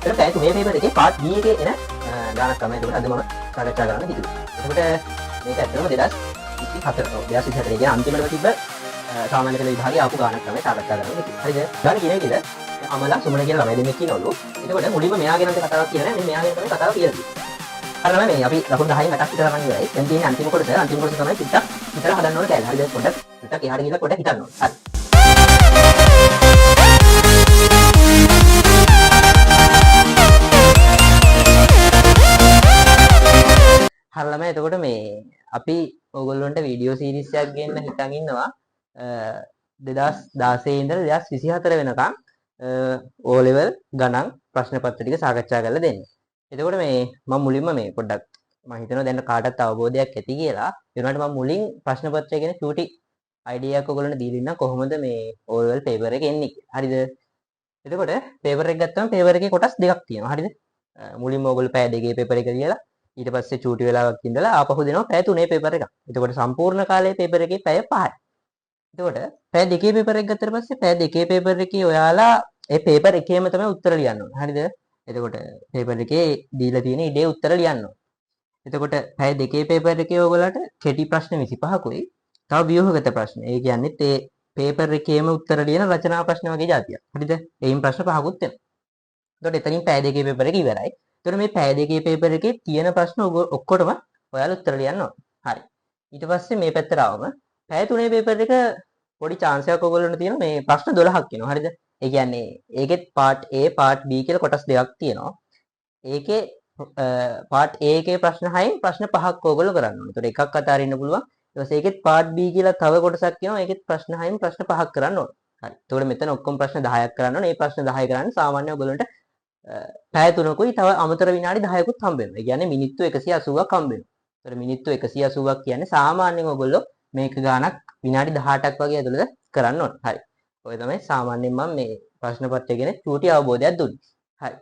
ඒක පැය 3 පේපර් එකේ part B එකේ එන ගානක් තමයි ඒක අද මම සාකච්ඡා කරන්න හිතුවේ. එතකොට මේක ඇත්තටම 2024 කියන්නේ අන්තිමටම තිබ්බ සාමාන්‍ය පෙළ විභාගයේ ආපු ගානක් තමයි සාකච්ඡා කරන්න හිතුවේ. හරිද? ගාන කියන විදිහට අමලා සුමන කියන ළමයි දෙන්නෙක් ඉන්නවලු. එතකොට මුලින්ම මෙයා ගැන කතාවක් කියන්නේ නැහැ. මෙයා ගැන තමයි කතාව කියලා තියෙන්නේ. හරිද? මේ අපි ලකුණු 10න් 8ක් විතර ගන්න ඉවරයි. දැන් තියෙන්නේ අන්තිම කොටස. අන්තිම කොටස තමයි පිටක් විතර හදන්න ඕන කැලේ. හරිද? පොඩ්ඩක් එහාට ගිහලා පොඩ්ඩක් හිතන්න ඕන. හරි. හරිලම එතකොට මේ අපි ඕගොල්ලන්ට වීඩියෝ සීරීස් එකක් ගෙන්න හිතන් ඉන්නවා 2016 ඉඳලා 2024 වෙනකම් O level ගණන් ප්‍රශ්න පත්‍ර ටික සාකච්ඡා කරලා දෙන්න. එතකොට මේ මම මුලින්ම මේ පොඩ්ඩක් මම හිතනවා දැන් කාටත් අවබෝධයක් ඇති කියලා. ඒ වුණාට මම මුලින් ප්‍රශ්න පත්‍රය ගැන චූටි අයිඩියා එකක් ඔයගොල්ලන්ට දීලා ඉන්නම් කොහොමද මේ O level paper එක එන්නේ කියලා. හරිද? එතකොට paper එක ගත්තම paper එකේ කොටස් දෙකක් තියෙනවා. හරිද? මුලින්ම ඔයගොල්ලෝ පැය දෙකේ paper එක ලියලා ඊට පස්සේ චූටි වෙලාවක් ඉඳලා ආපහු දෙනවා පැය 3 පේපර් එකක්. එතකොට සම්පූර්ණ කාලයේ පේපර් එකේ පැය 5යි. එතකොට පැය දෙකේ පේපර් එක ගත්තට පස්සේ පැය දෙකේ පේපර් එකේ ඔයාලා ඒ පේපර් එකේම තමයි උත්තර ලියන්න ඕනේ. හරිද? එතකොට පේපර් එකේ දීලා තියෙන ඉඩේ උත්තර ලියන්න ඕනේ. එතකොට පැය දෙකේ පේපර් එකේ ඔයගොල්ලන්ට කෙටි ප්‍රශ්න 25කුයි. තව ව්‍යුහගත ප්‍රශ්න. ඒ කියන්නේ ඒ පේපර් එකේම උත්තර ලියන රචනා ප්‍රශ්න වගේ જાතියක්. හරිද? එයින් ප්‍රශ්න 5කුත් වෙනවා. එතකොට එතනින් පැය දෙකේ පේපර් එක ඉවරයි. එතකොට මේ පැය දෙකේ පේපර් එකේ තියෙන ප්‍රශ්න ඔක්කොටම ඔයාලා උත්තර ලියන්න ඕනේ. හරි. ඊට පස්සේ මේ පැත්තට ආවම පැය 3 පේපර් එක පොඩි chance එකක් ඔයගොල්ලන්ට තියෙනවා මේ ප්‍රශ්න 12ක් එනවා. හරිද? ඒ කියන්නේ ඒකෙත් part A part B කියලා කොටස් දෙකක් තියෙනවා. ඒකේ part A එකේ ප්‍රශ්න 6න් ප්‍රශ්න 5ක් ඔයගොල්ලෝ කරන්න ඕනේ. එතකොට එකක් අතාරින්න පුළුවන්. ඊට පස්සේ ඒකෙත් part B කියලා තව කොටසක් තියෙනවා. ඒකෙත් ප්‍රශ්න 6න් ප්‍රශ්න 5ක් කරන්න ඕනේ. හරි. එතකොට මෙතන ඔක්කොම ප්‍රශ්න 10ක් කරන්න ඕනේ. මේ ප්‍රශ්න 10 කරන්නේ සාමාන්‍ය ඔයගොල්ලන්ට පැය 3කුයි තව අමතර විනාඩි 10කුත් හම්බ වෙනවා. ඒ කියන්නේ මිනිත්තු 180ක් හම්බ වෙනවා. ඒතර මිනිත්තු 180ක් කියන්නේ සාමාන්‍යයෙන් ඔයගොල්ලෝ මේක ගානක් විනාඩි 18ක් වගේ ඇතුළත කරන්න ඕන. හරි. ඔය තමයි සාමාන්‍යයෙන් මම මේ ප්‍රශ්න පත්‍රය ගැන චූටි අවබෝධයක් දුන්නේ. හරි.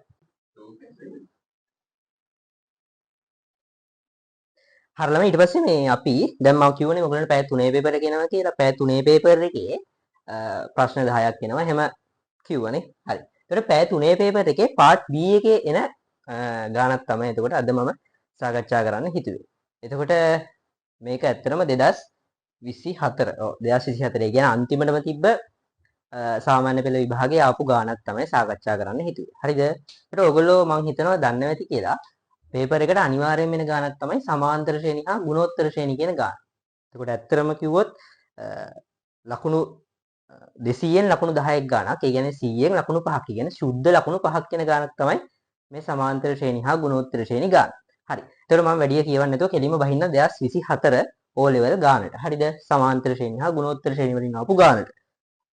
හරිලම ඊට පස්සේ මේ අපි දැන් මම කියවනේ ඔයගොල්ලන්ට පැය 3 පේපර් එක එනවා කියලා. පැය 3 පේපර් එකේ ප්‍රශ්න 10ක් එනවා. එහෙම කිව්වනේ. හරි. එතකොට පැය 3 පේපර් එකේ part B එකේ එන ගානක් තමයි එතකොට අද මම සාකච්ඡා කරන්න හිතුවේ. එතකොට මේක ඇත්තටම 2024 ඔව් 2024 කියන්නේ අන්තිමටම තිබ්බ සාමාන්‍ය පෙළ විභාගයේ ආපු ගානක් තමයි සාකච්ඡා කරන්න හිතුවේ. හරිද? ඒකට ඔයගොල්ලෝ මම හිතනවා දන්නවා ඇති කියලා පේපර් එකට අනිවාර්යයෙන් වෙන ගානක් තමයි සමාන්තර ශ්‍රේණි හා ගුණෝත්තර ශ්‍රේණි කියන ගාන. එතකොට ඇත්තටම කිව්වොත් ලකුණු 200න් ලකුණු 10ක් ගානක්. ඒ කියන්නේ 100න් ලකුණු 5ක්. ඒ කියන්නේ සුද්ධ ලකුණු 5ක් කියන ගානක් තමයි මේ සමාන්තර ශ්‍රේණි හා ගුණෝත්තර ශ්‍රේණි ගාන. හරි. ඒතකොට මම වැඩි කියවන්නේ නැතුව කෙලින්ම බහින්න 2024 O level ගානට. හරිද? සමාන්තර ශ්‍රේණි හා ගුණෝත්තර ශ්‍රේණි වලින් ආපු ගානට.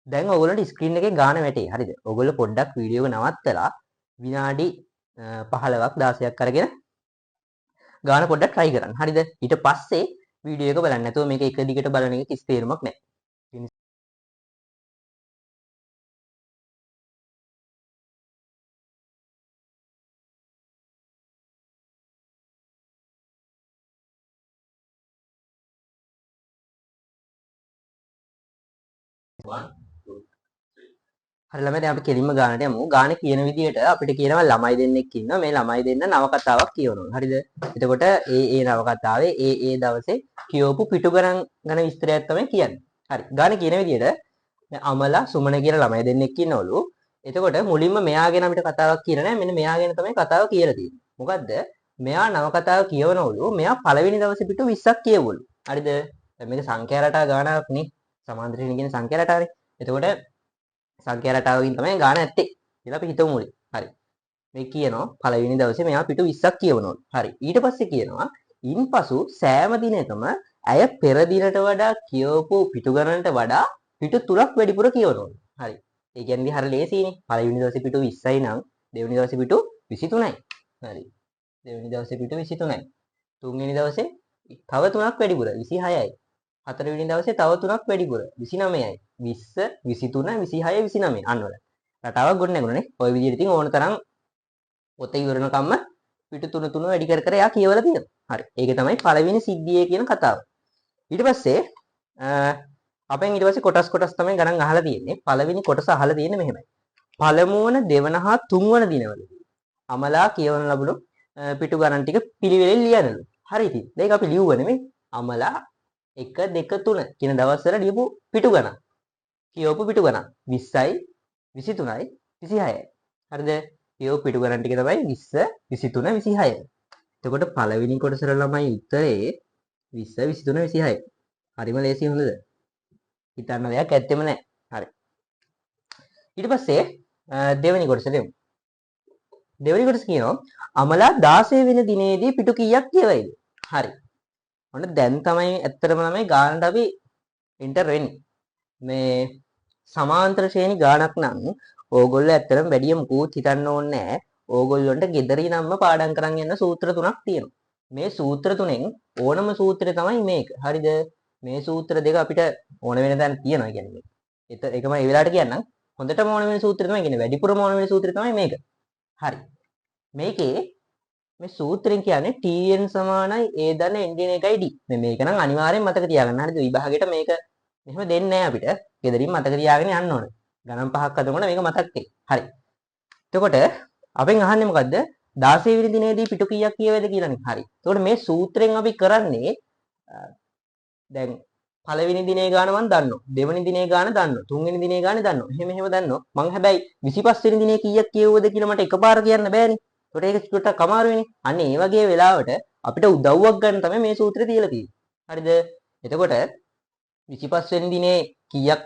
දැන් ඔයගොල්ලන්ට ස්ක්‍රීන් එකේ ගාන වැටේ. හරිද? ඔයගොල්ලෝ පොඩ්ඩක් වීඩියෝ එක නවත්තලා විනාඩි 15ක් 16ක් අරගෙන ගාන පොඩ්ඩක් try කරන්න. හරිද? ඊට පස්සේ වීඩියෝ එක බලන්න. නැතුව මේක එක දිගට බලන එක කිසි තේරුමක් නැහැ. හරි ළමයි දැන් අපි කෙලින්ම ගානට යමු. ගාන කියන විදිහට අපිට කියනවා ළමයි දෙන්නෙක් ඉන්නවා. මේ ළමයි දෙන්න නවකතාවක් කියවනවා. හරිද? එතකොට ඒ නවකතාවේ ඒ දවසේ කියවපු පිටු ගණන් ගැන විස්තරයක් තමයි කියන්නේ. හරි. ගාන කියන විදිහට අමලා සුමන කියලා ළමයි දෙන්නෙක් ඉන්නවලු. එතකොට මුලින්ම මෙයා ගැන අපිට කතාවක් කියලා නැහැ. මෙන්න මෙයා ගැන තමයි කතාව කියලා තියෙන්නේ. මොකද්ද? මෙයා නවකතාව කියවනවලු. මෙයා පළවෙනි දවසේ පිටු 20ක් කියවලු. හරිද? දැන් මේක සංඛ්‍යා රටා ගානක් නේ. සමාන්තර ශ්‍රේණි කියන්නේ සංඛ්‍යා රටානේ. එතකොට සංඛ්‍යා රටාවකින් තමයි ගාන ඇත්තේ කියලා අපි හිතමු මුලින්. හරි. මේ කියනවා පළවෙනි දවසේ මෙයා පිටු 20ක් කියවනවලු. හරි. ඊට පස්සේ කියනවා ඉන්පසු සෑම දිනකම ඇය පෙර දිනට වඩා කියවපු පිටු ගණනට වඩා පිටු 3ක් වැඩිපුර කියවනවලු. හරි. ඒ කියන්නේ හරිය ලේසියිනේ. පළවෙනි දවසේ පිටු 20යි නම් දෙවෙනි දවසේ පිටු 23යි. හරි. දෙවෙනි දවසේ පිටු 23යි. තුන්වෙනි දවසේ තව 3ක් වැඩිපුර 26යි. හතරවෙනි දවසේ තව 3ක් වැඩිපුර 29යි. 20 23 26 29 අන්න වල. රටාවක් ගොඩ නැගුණානේ. ওই විදිහට ඉතින් ඕන තරම් පොත ඉවරනකම්ම පිටු 3 3 වැඩි කර කර එයා කියවලා තියෙනවා. හරි. ඒක තමයි පළවෙනි සිද්ධියේ කියන කතාව. ඊට පස්සේ අපෙන් ඊට පස්සේ කොටස් තමයි ගණන් අහලා තියෙන්නේ. පළවෙනි කොටස අහලා තියෙන්නේ මෙහෙමයි. පළමු වන දෙවන හා තුන්වන දිනවලදී අමලා කියවන ලබුණු පිටු ගණන් ටික පිළිවෙලින් ලියනලු. හරි ඉතින්. මේක අපි ලියුව නෙමෙයි. අමලා 1 2 3 කියන දවස්වල ලියපු පිටු ගණන්. කියවපු පිටු ගණන් 20යි 23යි 26යි. හරිද? කියවපු පිටු ගණන් ටික තමයි 20 23 26. එතකොට පළවෙනි කොටසට ළමයි උත්තරේ 20 23 26. හරිම ලේසි හොඳද? හිතන්න දෙයක් ඇත්තෙම නැහැ. හරි. ඊට පස්සේ දෙවෙනි කොටසට එමු. දෙවෙනි කොටස කියනවා අමලා 16 වෙනි දිනේදී පිටු කීයක් කියවයිද? හරි. ඔන්න දැන් තමයි ඇත්තටම ළමයි ගානට අපි එන්ටර් වෙන්නේ. මේ සමාන්තර ශ්‍රේණි ගානක් නම් ඕගොල්ලෝ ඇත්තටම වැඩිය මුකුත් හිතන්න ඕනේ නැහැ. ඕගොල්ලන්ට ගෙදරින් නම්ම පාඩම් කරන් යන සූත්‍ර තුනක් තියෙනවා. මේ සූත්‍ර තුනෙන් ඕනම සූත්‍රය තමයි මේක. හරිද? මේ සූත්‍ර දෙක අපිට ඕන වෙන තැන තියෙනවා කියන්නේ. ඒකම ඒ වෙලාවට කියන්නම්. හොඳටම ඕන වෙන සූත්‍රය තමයි කියන්නේ. වැඩිපුරම ඕන වෙන සූත්‍රය තමයි මේක. හරි. මේකේ මේ සූත්‍රයෙන් කියන්නේ tn සමානයි a ධන n දින 1යි d. මේක නම් අනිවාර්යෙන් මතක තියාගන්න. හරිද? විභාගයට මේක මෙහෙම දෙන්නේ නැහැ අපිට. ගෙදරින් මතක තියාගෙන යන්න ඕනේ. ගණන් පහක් හදනකොට මේක මතක් වෙයි. හරි. එතකොට අපෙන් අහන්නේ මොකද්ද? 16 වෙනි දිනේදී පිටු කීයක් කියවේද කියලානේ. හරි. එතකොට මේ සූත්‍රයෙන් අපි කරන්නේ දැන් පළවෙනි දිනේ ගාන මම දන්නවා. දෙවෙනි දිනේ ගාන දන්නවා. තුන්වෙනි දිනේ ගාන දන්නවා. එහෙම දන්නවා. මම හැබැයි 25 වෙනි දිනේ කීයක් කියවුවද කියලා මට එකපාර කියන්න බෑනේ. ඒකට ඒක චුට්ටක් අමාරු වෙන්නේ. අන්න ඒ වගේ වෙලාවට අපිට උදව්වක් ගන්න තමයි මේ සූත්‍රය තියලා තියෙන්නේ. හරිද? එතකොට 25 වෙනි දිනේ කීයක්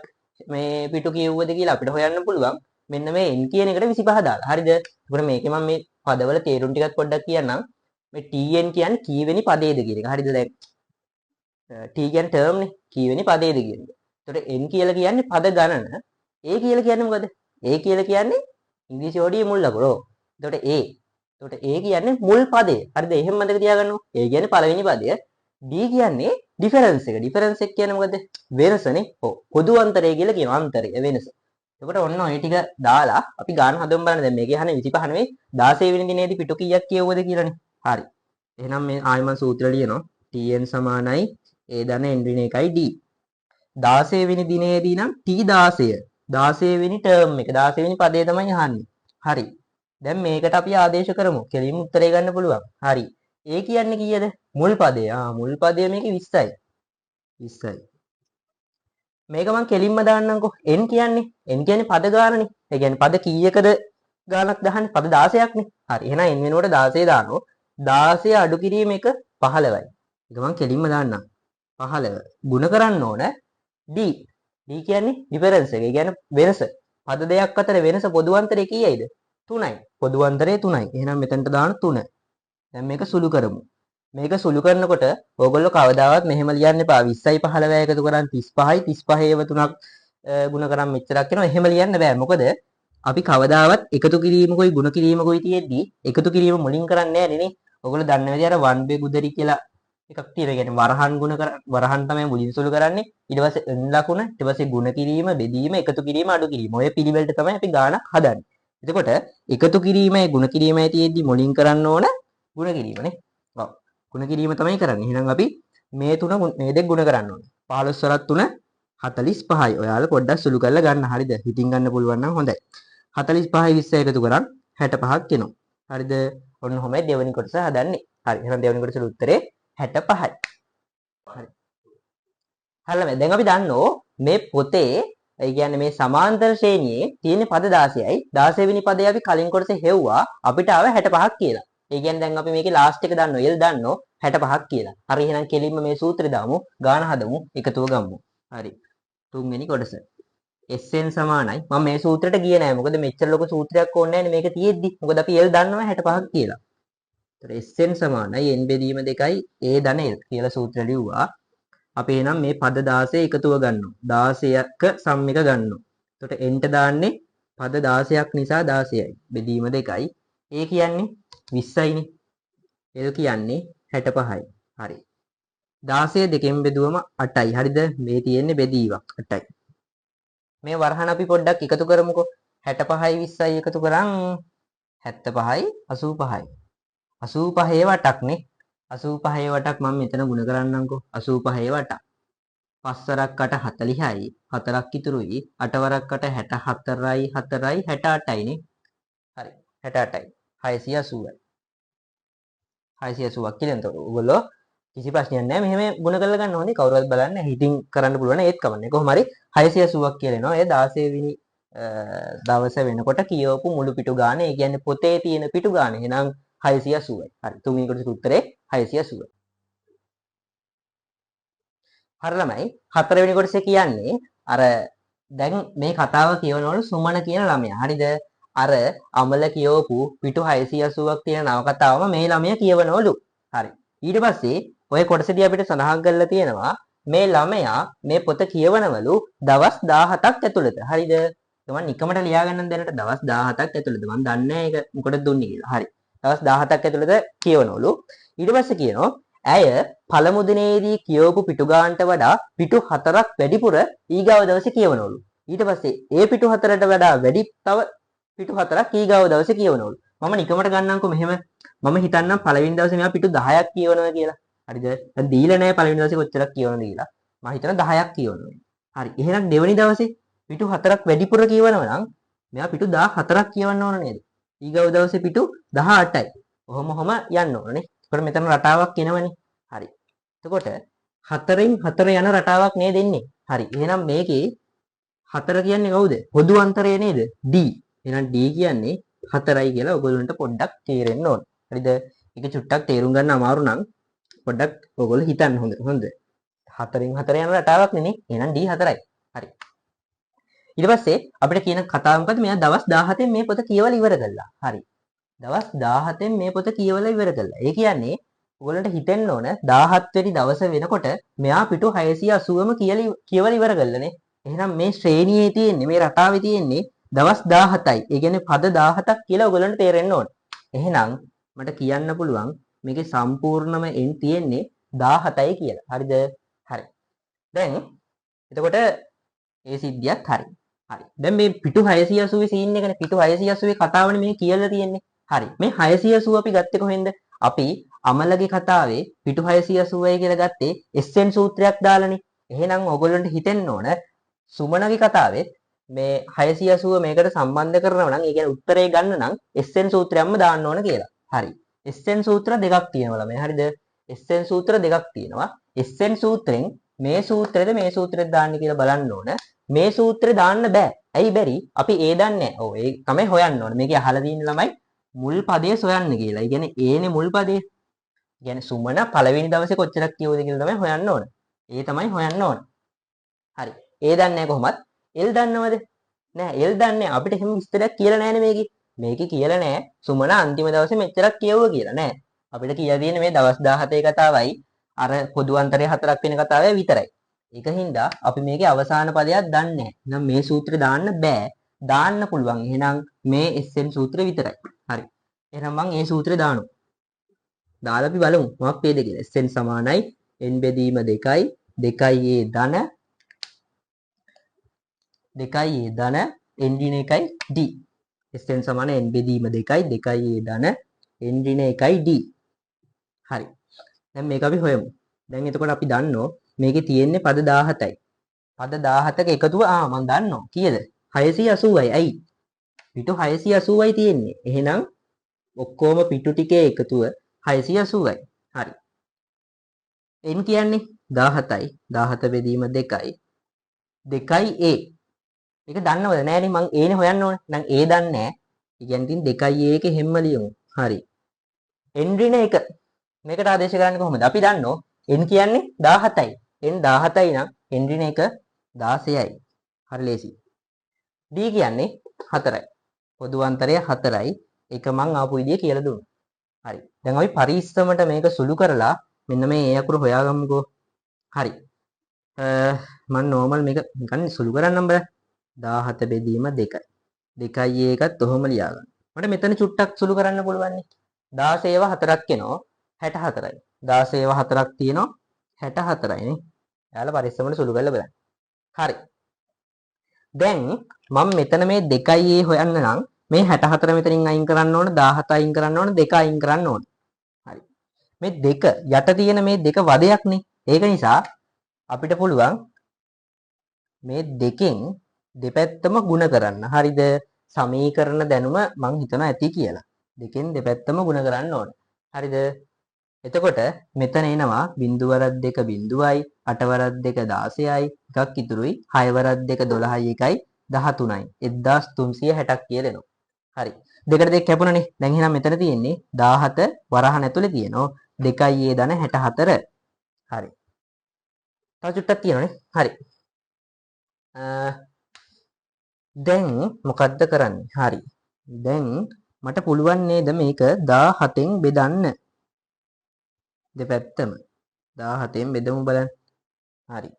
මේ පිටු කියවුවද කියලා අපිට හොයන්න පුළුවන්. මෙන්න මේ n කියන එකට 25 දාලා. හරිද? ඒකට මේකේ මම මේ පදවල තේරුම් ටිකක් පොඩ්ඩක් කියන්නම්. මේ tn කියන්නේ කීවෙනි පදේද කියන එක. හරිද? දැන් t කියන්නේ term නේ. කීවෙනි පදේද කියන එක. ඒකට n කියලා කියන්නේ පද ගණන. a කියලා කියන්නේ මොකද? a කියලා කියන්නේ ඉංග්‍රීසි වෝඩියේ මුල් ලකුණ. එතකොට a. එතකොට a කියන්නේ මුල් පදය. හරිද? එහෙම මතක තියාගන්න ඕනේ. a කියන්නේ පළවෙනි පදය. d කියන්නේ ඩිෆරන්ස් එක. ඩිෆරන්ස් එක කියන්නේ මොකද? වෙනසනේ. ඔව්. පොදු අන්තරය කියලා කියනවා. අන්තරය වෙනස. එතකොට ඔන්න ඔය ටික දාලා අපි ගාන හදමු බලන්න. දැන් මේකේ අහන්නේ 25 නෙවෙයි 16 වෙනි දිනේදී පිටු කීයක් කියවුවද කියලානේ. හරි. එහෙනම් මේ ආයෙ මම සූත්‍රය ලියනවා. tn සමානයි a ධන n ඍණ 1යි d. 16 වෙනි දිනේදී නම් t16. 16 වෙනි ටර්ම් එක. 16 වෙනි පදේ තමයි අහන්නේ. හරි. දැන් මේකට අපි ආදේශ කරමු. කෙලින්ම උත්තරේ ගන්න පුළුවන්. හරි. a කියන්නේ කීයද? මුල් පදේ. මුල් පදේ මේකේ 20යි. 20යි. මේක මම කෙලින්ම දාන්නම්කෝ. n කියන්නේ පද ගානනේ. ඒ කියන්නේ පද කීයකද ගානක් දාන්නේ? පද 16ක් නේ. හරි. එහෙනම් n වෙනුවට 16 දානවා. 16 අඩු කිරීම එක 15යි. ඒක මම කෙලින්ම දාන්නම්. 15 ගුණ කරන්න ඕන d. d කියන්නේ ඩිෆරන්ස් එක. ඒ කියන්නේ වෙනස. පද දෙකක් අතර වෙනස පොදු අන්තරය කීයයිද? 3යි. පොදු අන්තරය 3යි. එහෙනම් මෙතනට දාන්න 3. දැන් මේක සුළු කරමු. මේක සුළු කරනකොට ඕගොල්ලෝ කවදාවත් මෙහෙම ලියන්න එපා 20යි 15යි එකතු කරන් 35යි 35 ඒව තුනක් ගුණ කරන් මෙච්චරක් වෙනවා. එහෙම ලියන්න බෑ. මොකද අපි කවදාවත් එකතු කිරීමකුයි ගුණ කිරීමකුයි තියෙද්දි එකතු කිරීම මුලින් කරන්නේ නැහැ නේ. ඕගොල්ලෝ දන්න විදිහට අර 1 ගුදරි කියලා එකක් තියෙනවා. කියන්නේ වරහන් ගුණ කර වරහන් තමයි මුලින් සුළු කරන්නේ. ඊට පස්සේ n ලකුණ, ඊට පස්සේ ගුණ කිරීම, බෙදීම, එකතු කිරීම, අඩු කිරීම. ඔය පිළිවෙලට තමයි අපි ගාණක් හදන්නේ. එතකොට එකතු කිරීමයි ගුණ කිරීමයි තියෙද්දි මුලින් කරන්න ඕන ගුණ කිරීමනේ. ඔව්. ගුණ කිරීම තමයි කරන්නේ. එහෙනම් අපි මේ තුන මේ දෙක ගුණ කරන්න ඕනේ. 15 වරක් 3 45යි. ඔයාලා පොඩ්ඩක් සුළු කරලා ගන්න. හරිද? හිතින් ගන්න පුළුවන් නම් හොඳයි. 45යි 20 එකතු කරන් 65ක් එනවා. හරිද? ඔන්න ඔහොමයි දෙවෙනි කොටස හදන්නේ. හරි. එහෙනම් දෙවෙනි කොටසේ උත්තරේ 65යි. හරි. හරිද? දැන් අපි දන්නෝ මේ පොතේ ඒ කියන්නේ මේ සමාන්තර ශ්‍රේණියේ තියෙන පද 16යි. 16 වෙනි පදේ අපි කලින් කොටසේ හෙව්වා. අපිට ආව 65ක් කියලා. ඒ කියන්නේ දැන් අපි මේකේ ලාස්ට් එක දන්නෝ L දන්නෝ 65ක් කියලා. හරි එහෙනම් කෙලින්ම මේ සූත්‍රය දාමු. ගාන හදමු. එකතුව ගමු. හරි. තුන්වෙනි කොටස. Sn සමානයි. මම මේ සූත්‍රයට ගියේ නෑ. මොකද මෙච්චර ලොකු සූත්‍රයක් ඕනේ නෑනේ මේක තියෙද්දි. මොකද අපි L දන්නවා 65ක් කියලා. ඒතර Sn සමානයි n බෙදීම 2යි a ධන l කියලා සූත්‍රය ලිව්වා. අපි එහෙනම් මේ පද 16 එකතුව ගන්නවා. 16ක සම් එක ගන්නවා. එතකොට n ට දාන්නේ පද 16ක් නිසා 16යි. බෙදීම 2යි. a කියන්නේ 20යිනේ. L කියන්නේ 65යි. හරි. 16 දෙකෙන් බෙදුවම 8යි. හරිද? මේ තියෙන්නේ බෙදීමක් 8යි. මේ වරහන් අපි පොඩ්ඩක් එකතු කරමුකෝ. 65යි 20යි එකතු කරන් 75යි 85යි. 85 වටක් නේ. 85 වටක් මම මෙතන ගුණ කරන්නම්කෝ. 85 වටක්. 5 වරක් 8 40යි. 4ක් ඉතුරුයි. 8 වරක් 8 64යි 4යි 68යි නේ. හරි. 68යි. 680යි. 680ක් කියලා. එතකොට ඔයගොල්ලෝ කිසි ප්‍රශ්නයක් නැහැ. මෙහෙම ගුණ කරලා ගන්න ඕනේ. කවුරුවත් බලන්නේ හිතින් කරන්න පුළුවන් ඒත් කමන්නේ. කොහොම හරි 680ක් කියලා එනවා. ඒ 16 වෙනි දවස වෙනකොට කියවපු මුළු පිටු ගාන. ඒ කියන්නේ පොතේ තියෙන පිටු ගාන. එහෙනම් 680යි. හරි. තුන්වෙනි කොටසේ උත්තරේ 680යි. හරි ළමයි. හතරවෙනි කොටසේ කියන්නේ අර දැන් මේ කතාව කියවනවලු සුමන කියන ළමයා. හරිද? අර අමල කියවපු පිටු 680ක් තියෙන නවකතාවම මේ ළමයා කියවනවලු. හරි. ඊට පස්සේ ඔය කොටසදී අපිට සඳහන් කරලා තියෙනවා මේ ළමයා මේ පොත කියවනවලු දවස් 17ක් ඇතුළත. හරිද? මම නිකමට ලියා ගන්නම් දැනට දවස් 17ක් ඇතුළත. මම දන්නේ නැහැ ඒක මොකටද දුන්නේ කියලා. හරි. දවස් 17ක් ඇතුළත කියවනවලු. ඊට පස්සේ කියනවා ඇය පළමු දිනේදී කියවපු පිටු ගානට වඩා පිටු 4ක් වැඩිපුර ඊගාව දවසේ කියවනවලු. ඊට පස්සේ ඒ පිටු 4ට වඩා වැඩි තව පිටු 4ක් ඊගාව දවසේ කියවනවලු. මම නිකමට ගන්නම්කො මෙහෙම මම හිතන්නම් පළවෙනි දවසේ මෙයා පිටු 10ක් කියවනවා කියලා. හරිද? දැන් දීලා නැහැ පළවෙනි දවසේ කොච්චරක් කියවනවද කියලා. මම හිතනවා 10ක් කියවනවා. හරි. එහෙනම් දෙවෙනි දවසේ පිටු 4ක් වැඩිපුර කියවනවා නම් මෙයා පිටු 14ක් කියවන්න ඕන නේද? ඊගාව දවසේ පිටු 18යි. ඔහොම යන්න ඕනනේ. ඒකට මෙතන රටාවක් එනවනේ. හරි. එතකොට 4න් 4 යන රටාවක් නේද එන්නේ. හරි. එහෙනම් මේකේ 4 කියන්නේ කවුද? පොදු අන්තරය නේද? D. එහෙනම් D කියන්නේ 4යි කියලා ඔයගොල්ලන්ට පොඩ්ඩක් තේරෙන්න ඕන. හරිද? ඒක චුට්ටක් තේරුම් ගන්න අමාරු නම් පොඩ්ඩක් ඔයගොල්ලෝ හිතන්න හොඳ. 4න් 4 යන රටාවක් නෙනේ. එහෙනම් D 4යි. හරි. ඊට පස්සේ අපිට කියන කතාව මොකද? මෙයා දවස් 17න් මේ පොත කියවලා ඉවර කළා. හරි. දවස් 17න් මේ පොත කියවලා ඉවර කළා. ඒ කියන්නේ ඔයගොල්ලන්ට හිතෙන්න ඕන 17 වෙනි දවස වෙනකොට මෙයා පිටු 680ම කියවලා ඉවර කළානේ. එහෙනම් මේ ශ්‍රේණියේ තියෙන්නේ මේ රටාවේ තියෙන්නේ දවස් 17යි. ඒ කියන්නේ පද 17ක් කියලා ඔයගොල්ලන්ට තේරෙන්න ඕන. එහෙනම් මට කියන්න පුළුවන් මේකේ සම්පූර්ණම n තියෙන්නේ 17යි කියලා. හරිද? හරි. දැන් එතකොට ඒ සිද්ධියත් හරි. හරි. දැන් මේ පිටු 680 සීන් එකනේ පිටු 680 කතාවනේ මේ කියලා තියෙන්නේ. හරි. මේ 680 අපි ගත්තේ කොහෙන්ද? අපි අමලගේ කතාවේ පිටු 680යි කියලා ගත්තේ SN සූත්‍රයක් දාලානේ. එහෙනම් ඔයගොල්ලන්ට හිතෙන්න ඕන සුමනගේ කතාවේ මේ 680 මේකට සම්බන්ධ කරනවා නම් ඒ කියන්නේ උත්තරේ ගන්න නම් SN සූත්‍රයක්ම දාන්න ඕන කියලා. හරි. SN සූත්‍ර දෙකක් තියෙනවා ළමයි. හරිද? SN සූත්‍ර දෙකක් තියෙනවා. SN සූත්‍රෙන් මේ සූත්‍රෙද මේ සූත්‍රෙද දාන්න කියලා බලන්න ඕන. මේ සූත්‍රේ දාන්න බෑ. ඇයි බැරි? අපි ඒ දන්නේ නැහැ. ඔව් ඒ තමයි හොයන්න ඕන. මේකේ අහලා තියෙන ළමයි මුල් පදයේ සොයන්න කියලා. ඒ කියන්නේ ඒනේ මුල් පදේ. කියන්නේ සුමන පළවෙනි දවසේ කොච්චරක් කියවද කියලා තමයි හොයන්න ඕන. ඒ තමයි හොයන්න ඕන. හරි. ඒ දන්නේ කොහොමත් L දන්නවද? නෑ L දන්නේ අපිට එහෙම විස්තරයක් කියලා නෑනේ මේකේ. මේකේ කියලා නෑ සුමන අන්තිම දවසේ මෙච්චරක් කියවුවා කියලා නෑ. අපිට කියලා තියෙන්නේ මේ දවස් 17 කතාවයි අර පොදු අන්තරය 4ක් වෙන කතාවයි විතරයි. ඒකින්ද අපි මේකේ අවසාන පදයක් දන්නේ නෑ. එහෙනම් මේ සූත්‍රය දාන්න බෑ. දාන්න පුළුවන්. එහෙනම් මේ SN සූත්‍රය විතරයි. හරි. එහෙනම් මම මේ සූත්‍රය දානවා. දාලා අපි බලමු මොකක් වේද කියලා. SN සමානයි n බෙදීම 2යි 2යි a ධන 2යි a ධන n ඍණ 1යි d. SN සමාන n බෙදීම 2යි 2යි a ධන n ඍණ 1යි d. හරි. දැන් මේක අපි හොයමු. දැන් එතකොට අපි දන්නෝ මේකේ තියෙන්නේ පද 17යි. පද 17ක එකතුව මම දන්නවා. කීයද? 680යි. ඇයි? පිටු 680යි තියෙන්නේ. එහෙනම් ඔක්කොම පිටු ටිකේ එකතුව 680යි. හරි. n කියන්නේ 17යි. 17 බෙදීම 2යි. 2යි a. මේක දන්නවද? නෑනේ මං a නේ හොයන්න ඕනේ. නම් a දන්නේ නෑ. ඒ කියන්නේ තින් 2යි a එකේ හැම්ම ලියමු. හරි. n ඍණ 1. මේකට ආදේශ කරන්නේ කොහොමද? අපි දන්නෝ n කියන්නේ 17යි. n 17යි නම් n ඍණ 1 16යි. හරි ලේසි. d කියන්නේ 4යි. පොදු අන්තරය 4යි. ඒක මං ආපු විදිය කියලා දුන්නා. හරි. දැන් අපි පරිස්සමට මේක සුළු කරලා මෙන්න මේ ඒ අකුර හොයාගමුකෝ. හරි. මම නෝමල් මේක නිකන් සුළු කරන්නම් බෑ. 17 බෙදීම 2යි. 2යි එකත් ඔහොම ලියා ගන්න. මට මෙතන චුට්ටක් සුළු කරන්න පුළුවන් නේ. 16ව 4ක් එනවා 64යි. 16ව 4ක් තියෙනවා 64යි නේ. එයාලා පරිස්සමට සුළු කරලා බලන්න. හරි. දැන් මම මෙතන මේ 2යි හොයන්න නම් මේ 64 මෙතනින් අයින් කරන්න ඕන 17 අයින් කරන්න ඕන 2 අයින් කරන්න ඕන. හරි. මේ 2 යට තියෙන මේ 2 වදයක් නේ. ඒක නිසා අපිට පුළුවන් මේ දෙකෙන් දෙපැත්තම ගුණ කරන්න. හරිද? සමීකරණ දැනුම මං හිතනවා ඇති කියලා. දෙකෙන් දෙපැත්තම ගුණ කරන්න ඕන. හරිද? එතකොට මෙතන එනවා 0 2 බිඳුවයි 8 2 16යි එකක් ඉතුරුයි 6 2 12යි 1යි 13යි 1360ක් කියලා එනවා. හරි. දෙකට දෙක කැපුණනේ. දැන් එහෙනම් මෙතන තියෙන්නේ 17 වරහන් ඇතුලේ තියෙනවා 2යි ධන 64. හරි. තව චුට්ටක් තියෙනවනේ. හරි. දැන් මොකද්ද කරන්නේ? හරි. දැන් මට පුළුවන් නේද මේක 17න් බෙදන්න? දෙපැත්තම 17න් බෙදමු බලන්න. හරි.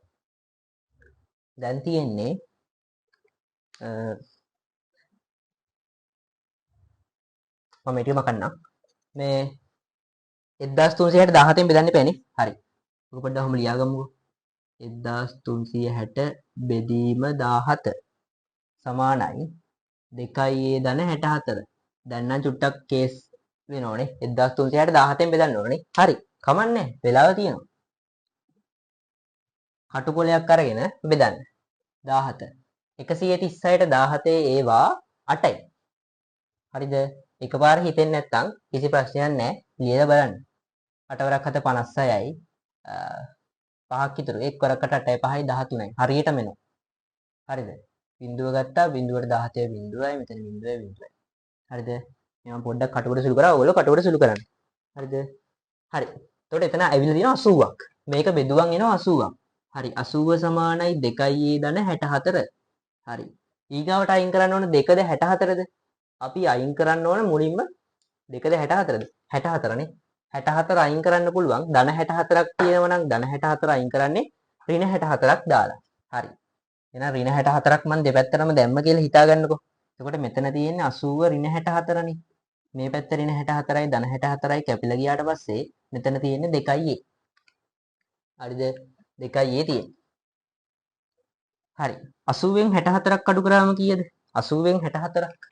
දැන් තියෙන්නේ මම මේක මකන්නම්. මේ 1360 17න් බෙදන්න එපානේ. හරි. ඔක පොඩ්ඩක් ඔහම ලියාගමුකෝ. 1360 බෙදීම 17 සමානයි 2යි ධන 64. දැන් නම් චුට්ටක් කේස් වෙනවනේ. 1360 17න් බෙදන්න ඕනේ. හරි. කමන්නේ. වෙලාව තියෙනවා. කටුකොලයක් අරගෙන බෙදන්න. 17. 136ට 17 ඒවා 8යි. හරිද? එකපාර හිතෙන්නේ නැත්නම් කිසි ප්‍රශ්නයක් නැහැ. ලියලා බලන්න. 8 වරක් 7 56යි. 5ක් ඉතුරු. 1 වරක් 8 8යි 5යි 13යි. හරියටම එනවා. හරිද? බිඳුව ගත්තා. බිඳුවට 17 බිඳුවයි. මෙතන බිඳුවයි බිඳුවයි. හරිද? මම පොඩ්ඩක් කටුකොට සුළු කරා. ඔයගොල්ලෝ කටුකොට සුළු කරන්න. හරිද? හරි. එතකොට එතන ඇවිල්ලා තියෙනවා 80ක්. මේක බෙදුවන් එනවා 80ක්. හරි. 80 සමානයි 2යි ධන 64. හරි. ඊගාවට අයින් කරන්න ඕන 2ද 64ද? අපි අයින් කරන්න ඕන මුලින්ම 2ද 64ද? 64නේ. 64 අයින් කරන්න පුළුවන්. ධන 64ක් තියෙනවා නම් ධන 64 අයින් කරන්නේ ඍණ 64ක් දාලා. හරි. එහෙනම් ඍණ 64ක් මම දෙපැත්තටම දැම්ම කියලා හිතාගන්නකෝ. එතකොට මෙතන තියෙන්නේ 80 ඍණ 64නේ. මේ පැත්ත ඍණ 64යි ධන 64යි කැපිලා ගියාට පස්සේ මෙතන තියෙන්නේ 2යි a. හරිද? 2යි a තියෙන්නේ. හරි. 80න් 64ක් අඩු කරාම කීයද? 80න් 64ක්.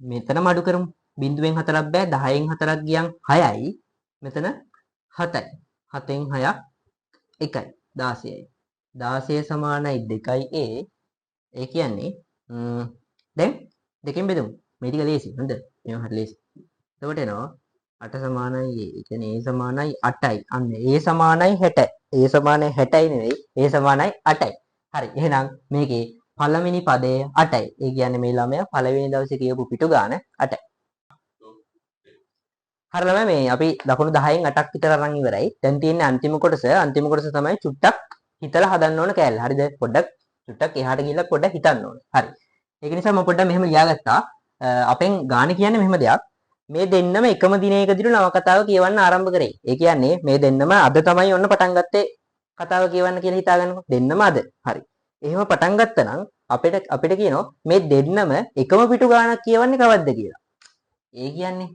මෙතනම අඩු කරමු. බිඳුවෙන් 4ක් බෑ. 10න් 4ක් ගියන් 6යි. මෙතන 7යි. 7න් 6ක් 1යි. 16යි. 16 සමානයි 2යි a. ඒ කියන්නේ දැන් දෙකෙන් බෙදමු. මේ ටික ලේසි. හොඳ. මේවා හරි ලේසි. එතකොට එනවා 8 සමානයි a. ඒ කියන්නේ a සමානයි 8යි. අන්න a සමානයි 60. a සමානයි 60යි නෙවෙයි. a සමානයි 8යි. හරි. එහෙනම් මේකේ පළවෙනි පදය 8යි. ඒ කියන්නේ මේ ළමයා පළවෙනි දවසේ කියපු පිටු ගාන 8යි. හරි ළමයා මේ අපි දකුණු 10න් 8ක් විතර අරන් ඉවරයි. දැන් තියෙන්නේ අන්තිම කොටස. අන්තිම කොටස තමයි චුට්ටක් හිතලා හදන්න ඕන කෑල්ල. හරිද? පොඩ්ඩක් චුට්ටක් එහාට ගිහිල්ලා පොඩ්ඩක් හිතන්න ඕන. හරි. ඒක නිසා මම පොඩ්ඩක් මෙහෙම ලියාගත්තා. අපෙන් ගාන කියන්නේ මෙහෙම දෙයක්. මේ දෙන්නම එකම දිනයකදී නවකතාව කියවන්න ආරම්භ කරේ. ඒ කියන්නේ මේ දෙන්නම අද තමයි ඔන්න පටන් ගත්තේ කතාව කියවන්න කියලා හිතාගන්නකො. දෙන්නම අද. හරි. එහෙම පටන් ගත්තා නම් අපිට කියනවා මේ දෙන්නම එකම පිටු ගානක් කියවන්නේ කවද්ද කියලා. ඒ කියන්නේ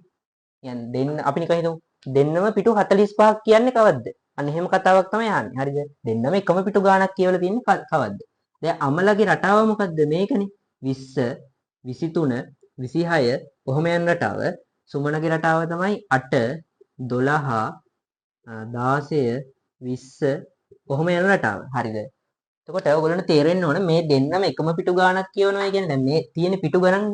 දෙන්න අපි නිකන් හිතමු දෙන්නම පිටු 45ක් කියන්නේ කවද්ද? අන්න එහෙම කතාවක් තමයි අහන්නේ. හරිද? දෙන්නම එකම පිටු ගානක් කියවලා තින්නේ කවද්ද? දැන් අමලගේ රටාව මොකද්ද? මේකනේ. 20 23 26 කොහොම යන රටාව? සුමනගේ රටාව තමයි 8 12 16 20 කොහොම යන රටාව. හරිද? එතකොට ඔයගොල්ලන්ට තේරෙන්න ඕන මේ දෙන්නම එකම පිටු ගානක් කියවනවා කියන්නේ දැන් මේ තියෙන පිටු ගණන්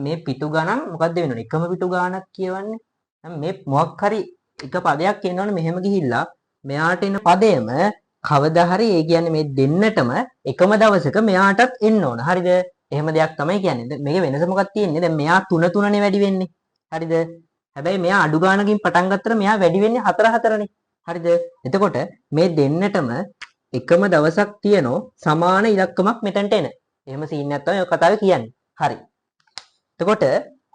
මේ පිටු ගණන් මොකද්ද වෙනවනේ එකම පිටු ගානක් කියවන්නේ දැන් මේ මොකක් හරි එක පදයක් කියනවනේ මෙහෙම ගිහිල්ලා මෙයාට එන පදයම කවදා හරි ඒ කියන්නේ මේ දෙන්නටම එකම දවසක මෙයාටත් එන්න ඕන හරිද එහෙම දෙයක් තමයි කියන්නේ මේකේ වෙනස මොකක්ද තියෙන්නේ දැන් මෙයා 3 3නේ වැඩි වෙන්නේ හරිද හැබැයි මෙයා අඩු ගානකින් පටන් ගත්තට මෙයා වැඩි වෙන්නේ 4 4නේ හරිද එතකොට මේ දෙන්නටම එකම දවසක් තියෙනවා සමාන ඉලක්කමක් මෙතනට එන. එහෙම සීන් එකක් තමයි ඔය කතාවේ කියන්නේ. හරි. එතකොට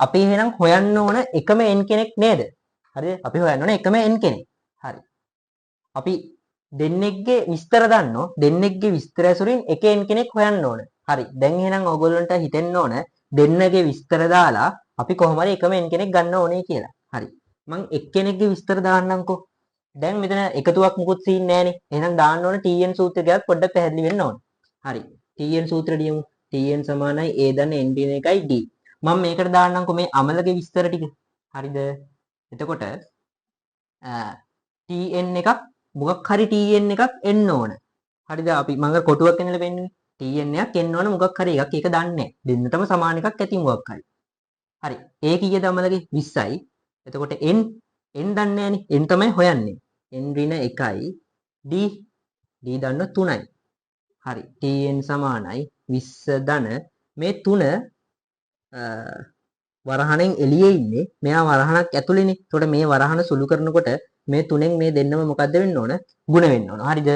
අපි එහෙනම් හොයන්න ඕන එකම n කෙනෙක් නේද? හරිද? අපි හොයන්න ඕන එකම n කෙනෙක්. හරි. අපි දෙන්නෙක්ගේ විස්තර දන්නෝ දෙන්නෙක්ගේ විස්තර ඇසුරින් එක n කෙනෙක් හොයන්න ඕන. හරි. දැන් එහෙනම් ඕගොල්ලන්ට හිතෙන්න ඕන දෙන්නගේ විස්තර දාලා අපි කොහොම හරි එකම n කෙනෙක් ගන්න ඕනේ කියලා. හරි. මම එක්කෙනෙක්ගේ විස්තර දාන්නම්කෝ. දැන් මෙතන එකතුවක් මුකුත් සීන් නැහැනේ. එහෙනම් දාන්න ඕන TN සූත්‍රය ටිකක් පොඩ්ඩක් පැහැදිලි වෙන්න ඕන. හරි. TN සූත්‍රය ලියමු. TN සමානයි A දන්න n දින එකයි D. මම මේකට දාන්නම්කො මේ අමලගේ විස්තර ටික. හරිද? එතකොට TN එකක් මොකක් හරි TN එකක් එන්න ඕන. හරිද? අපි මම කොටුවක් එන්නලා පෙන්නුවේ. TN එකක් එන්න ඕන මොකක් හරි එකක් ඒක දන්නේ නැහැ. දෙන්නටම සමාන එකක් ඇති මොකක් හරි. හරි. A කීයද අමලගේ 20යි. එතකොට n දන්නේ නැහනේ. n තමයි හොයන්නේ. n ඍණ 1යි. d දන්න 3යි. හරි. tn සමානයි 20 ධන මේ 3 වරහණෙන් එළියේ ඉන්නේ. මෙයා වරහණක් ඇතුළේනේ. එතකොට මේ වරහණ සුළු කරනකොට මේ තුනෙන් මේ දෙන්නම මොකද්ද වෙන්න ඕන? ಗುಣ වෙන්න ඕන. හරිද?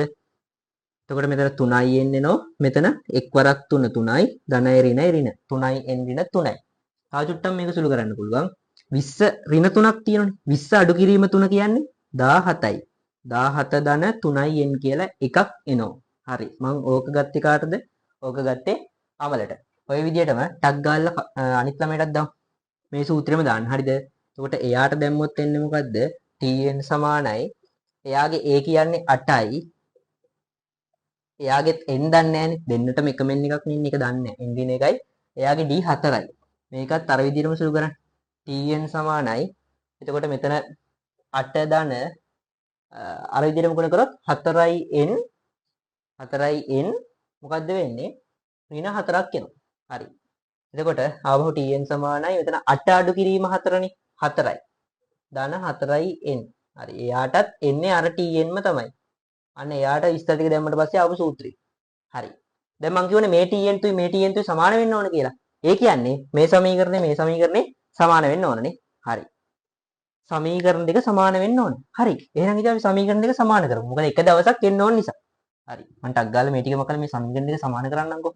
එතකොට මෙතන 3යි n එනවා. මෙතන එක් වරක් 3 3යි ධනය ඍණයි ඍණ 3යි n ඍණ 3යි. තව චුට්ටක් මේක සුළු කරන්න පුළුවන්. 20 ඍණ 3ක් තියෙනවනේ. 20 අඩු කිරීම 3 කියන්නේ 17යි. 17 ධන 3යි n කියලා එකක් එනවා. හරි. මම ඕක ගත්තේ කාටද? ඕක ගත්තේ අමලට. ඔය විදිහටම ටක් ගාලා අනිත් ළමයටත් දාමු. මේ සූත්‍රෙම දාන්න. හරිද? එතකොට එයාට දැම්මොත් එන්නේ මොකද්ද? tn සමානයි. එයාගේ a කියන්නේ 8යි. එයාගෙත් n දන්නේ නැහනේ. දෙන්නටම එකම n එකක් නෙන්නේ. ඒක දන්නේ නැහැ. n දින එකයි. එයාගේ d 4යි. මේකත් අර විදිහටම සුළු කරන්න. tn සමානයි. එතකොට මෙතන 8 ධන අර විදිහටම ගුණ කරොත් 4යි n මොකද්ද වෙන්නේ? ඍණ 4ක් එනවා. හරි. එතකොට ආවහු tn සමානයි මෙතන 8 අඩු කිරීම 4නේ 4යි. ධන 4යි n. හරි. එයාටත් එන්නේ අර tnම තමයි. අන්න එයාට විස්තර ටික දැම්මට පස්සේ ආපු සූත්‍රය. හරි. දැන් මම කියවනේ මේ tn තුයි සමාන වෙන්න ඕන කියලා. ඒ කියන්නේ මේ සමීකරණේ සමාන වෙන්න ඕනනේ. හරි. සමීකරණ දෙක සමාන වෙන්න ඕන. හරි. එහෙනම් ඉතින් අපි සමීකරණ දෙක සමාන කරමු. මොකද එක දවසක් එන්න ඕන නිසා. හරි. මම ටක් ගාලා මේ ටිකම කරලා මේ සමීකරණ දෙක සමාන කරන්නම්කෝ.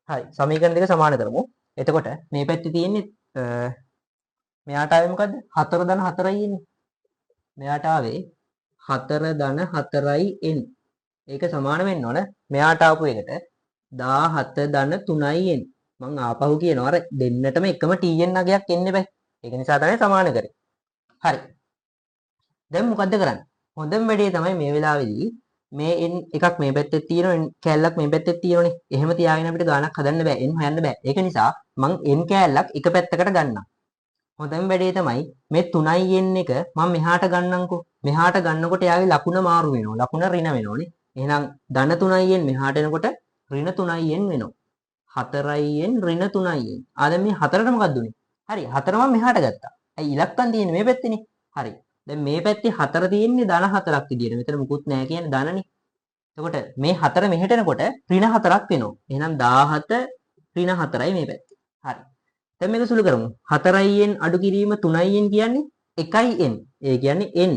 හරි. සමීකරණ දෙක සමාන කරමු. එතකොට මේ පැත්තේ තියෙන්නේ මෙයාට ආවේ මොකද්ද? 4 ධන 4යි එන්නේ. මෙයාට ආවේ 4 ධන 4යි n. ඒක සමාන වෙන්න ඕන. මෙයාට ආපු එකට 17 ධන 3යි n. මං ආපහු කියනවා අර දෙන්නටම එකම tn අගයක් එන්න බෑ. ඒක නිසා තමයි සමාන කරේ. හරි. දැන් මොකද්ද කරන්නේ? හොඳම වැඩේ තමයි මේ වෙලාවේදී මේ n එකක් මේ පැත්තේ තියෙනවා කෑල්ලක් මේ පැත්තේ තියෙනනේ. එහෙම තියාගෙන අපිට ගාණක් හදන්න බෑ. n හොයන්න බෑ. ඒක නිසා මං n කෑල්ලක් එක පැත්තකට ගන්නම්. හොඳම වැඩේ තමයි මේ 3යි n එක මම මෙහාට ගන්නම්කෝ. මෙහාට ගන්නකොට යාගේ ලකුණ මාරු වෙනවා. ලකුණ ඍණ වෙනෝනේ. එහෙනම් ධන 3යි n මෙහාට එනකොට ඍණ 3යි n වෙනවා. 4යි n ඍණ 3යි n. දැන් මේ 4ට මොකක්ද උනේ? හරි 4 මම මෙහාට ගත්තා. ඇයි ඉලක්කම් තියෙන්නේ මේ පැත්තේනේ. හරි. දැන් මේ පැත්තේ 4 තියෙන්නේ ධන 4ක් විදියට. මෙතන මුකුත් නැහැ කියන්නේ ධනනේ. එතකොට මේ 4 මෙහෙට එනකොට ඍණ 4ක් වෙනවා. එහෙනම් 17 ඍණ 4යි මේ පැත්තේ. හරි. දැන් මේක සුළු කරමු. 4යි n අඩු කිරීම 3යි n කියන්නේ 1යි n. ඒ කියන්නේ n.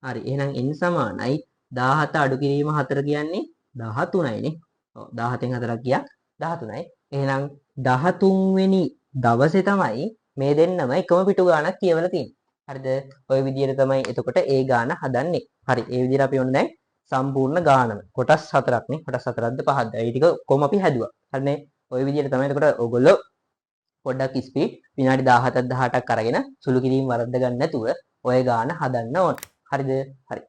හරි. එහෙනම් n සමානයි 17 අඩු කිරීම 4 කියන්නේ 13යිනේ. ඔව් 17න් 4ක් ගියා 13යි. එහෙනම් 13 වෙනි දවසේ තමයි මේ දෙන්නම එකම පිටු ගාණක් කියවලා තියෙන්නේ. හරිද? ওই විදිහට තමයි එතකොට ඒ ගාණ හදන්නේ. හරි. ඒ විදිහට අපි ඔන්න දැන් සම්පූර්ණ ගාණම කොටස් 4ක් නේ. කොටස් 4ක්ද 5ක්ද? ඒ ටික කොහොම අපි හැදුවා. හරිනේ. ওই විදිහට තමයි එතකොට ඔයගොල්ලෝ පොඩ්ඩක් ස්පීඩ් විනාඩි 17ක් 18ක් අරගෙන සුළු කිරීම වරද්ද ගන්න නැතුව ඔය ගාන හදන්න ඕන. හරිද? හරි.